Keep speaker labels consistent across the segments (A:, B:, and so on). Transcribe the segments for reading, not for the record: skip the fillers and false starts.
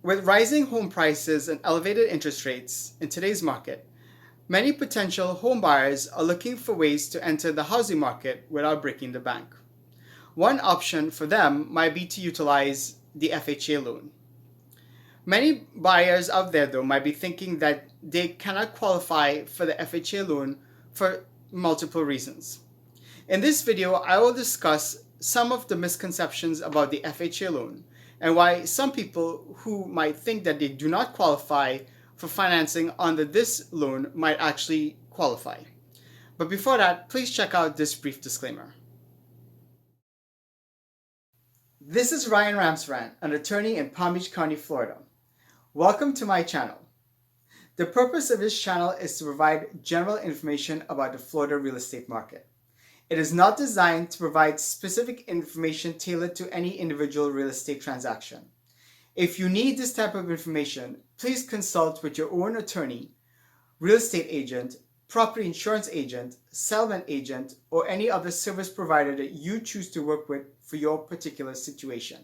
A: With rising home prices and elevated interest rates in today's market, many potential home buyers are looking for ways to enter the housing market without breaking the bank. One option for them might be to utilize the FHA loan. Many buyers out there, though, might be thinking that they cannot qualify for the FHA loan for multiple reasons. In this video, I will discuss some of the misconceptions about the FHA loan and why some people who might think that they do not qualify for financing under this loan might actually qualify. But before that, please check out this brief disclaimer. This is Ryan Ramsrand, an attorney in Palm Beach County, Florida. Welcome to my channel. The purpose of this channel is to provide general information about the Florida real estate market. It is not designed to provide specific information tailored to any individual real estate transaction. If you need this type of information, please consult with your own attorney, real estate agent, property insurance agent, settlement agent, or any other service provider that you choose to work with for your particular situation.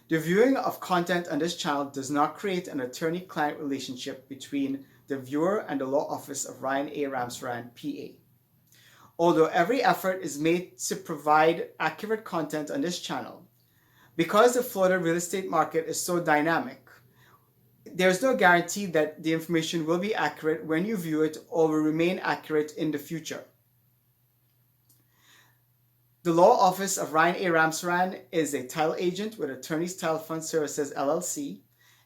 A: The viewing of content on this channel does not create an attorney-client relationship between the viewer and the law office of Ryan A. Ramsrand, PA. Although every effort is made to provide accurate content on this channel, because the Florida real estate market is so dynamic, there's no guarantee that the information will be accurate when you view it or will remain accurate in the future. The law office of Ryan A. Ramsrand is a title agent with Attorneys Title Fund Services LLC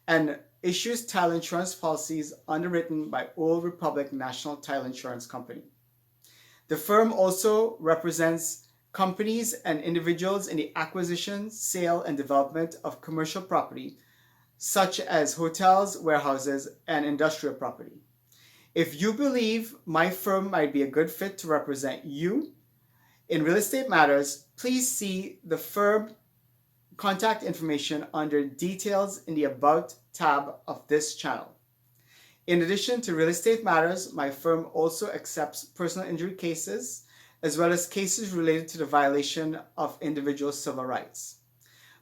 A: and issues title insurance policies underwritten by Old Republic National Title Insurance Company. The firm also represents companies and individuals in the acquisition, sale, and development of commercial property, such as hotels, warehouses, and industrial property. If you believe my firm might be a good fit to represent you in real estate matters, please see the firm contact information under Details in the About tab of this channel. In addition to real estate matters, my firm also accepts personal injury cases, as well as cases related to the violation of individual civil rights.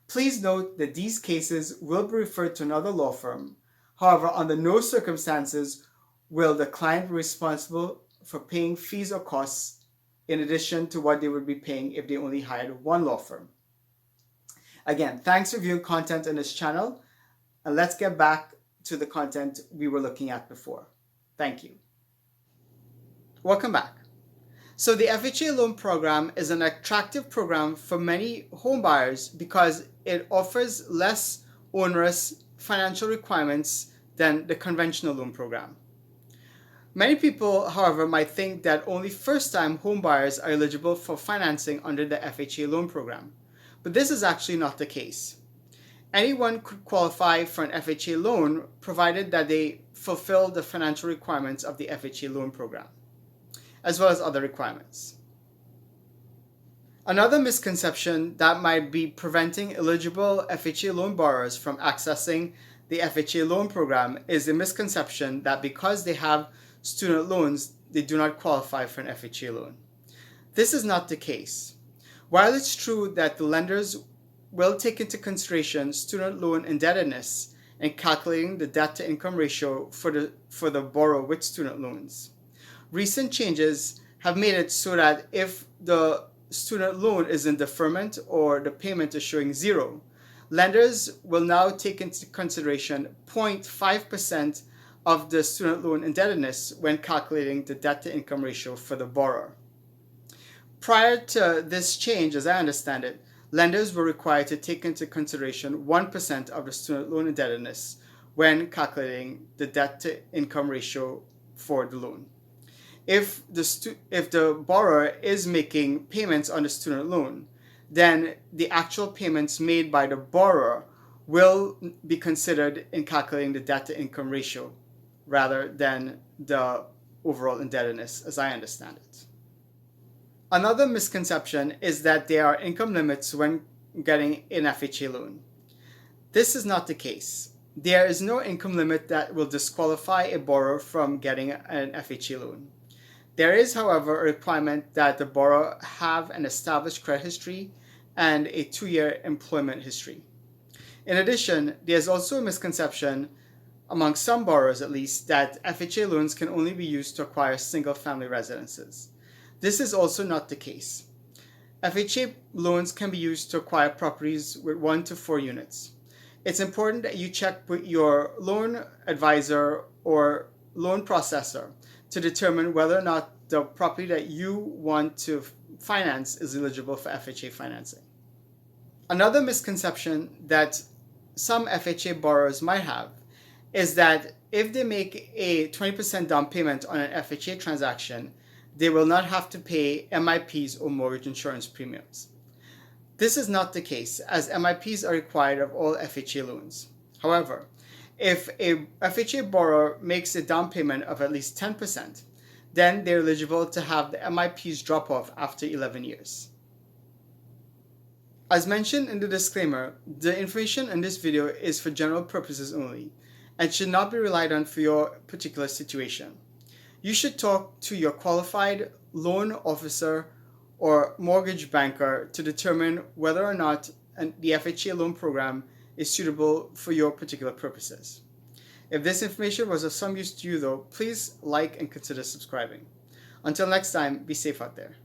A: Please note that these cases will be referred to another law firm. However, under no circumstances will the client be responsible for paying fees or costs in addition to what they would be paying if they only hired one law firm. Again, thanks for viewing content on this channel, and let's get back to the content we were looking at before. Thank you. Welcome back. So the FHA loan program is an attractive program for many home buyers because it offers less onerous financial requirements than the conventional loan program. Many people, however, might think that only first-time home buyers are eligible for financing under the FHA loan program, but this is actually not the case. Anyone could qualify for an FHA loan provided that they fulfill the financial requirements of the FHA loan program, as well as other requirements. Another misconception that might be preventing eligible FHA loan borrowers from accessing the FHA loan program is the misconception that because they have student loans, they do not qualify for an FHA loan. This is not the case. While it's true that the lenders will take into consideration student loan indebtedness in calculating the debt-to-income ratio for the borrower with student loans, recent changes have made it so that if the student loan is in deferment or the payment is showing zero, lenders will now take into consideration 0.5% of the student loan indebtedness when calculating the debt-to-income ratio for the borrower. Prior to this change, as I understand it, lenders were required to take into consideration 1% of the student loan indebtedness when calculating the debt-to-income ratio for the loan. If the borrower is making payments on the student loan, then the actual payments made by the borrower will be considered in calculating the debt-to-income ratio rather than the overall indebtedness, as I understand it. Another misconception is that there are income limits when getting an FHA loan. This is not the case. There is no income limit that will disqualify a borrower from getting an FHA loan. There is, however, a requirement that the borrower have an established credit history and a 2-year employment history. In addition, there's also a misconception, among some borrowers at least, that FHA loans can only be used to acquire single-family residences. This is also not the case. FHA loans can be used to acquire properties with 1 to 4 units. It's important that you check with your loan advisor or loan processor to determine whether or not the property that you want to finance is eligible for FHA financing. Another misconception that some FHA borrowers might have is that if they make a 20% down payment on an FHA transaction, they will not have to pay MIPs or mortgage insurance premiums. This is not the case, as MIPs are required of all FHA loans. However, if a FHA borrower makes a down payment of at least 10%, then they're eligible to have the MIPs drop off after 11 years. As mentioned in the disclaimer, the information in this video is for general purposes only and should not be relied on for your particular situation. You should talk to your qualified loan officer or mortgage banker to determine whether or not the FHA loan program is suitable for your particular purposes. If this information was of some use to you though, please like and consider subscribing. Until next time, be safe out there.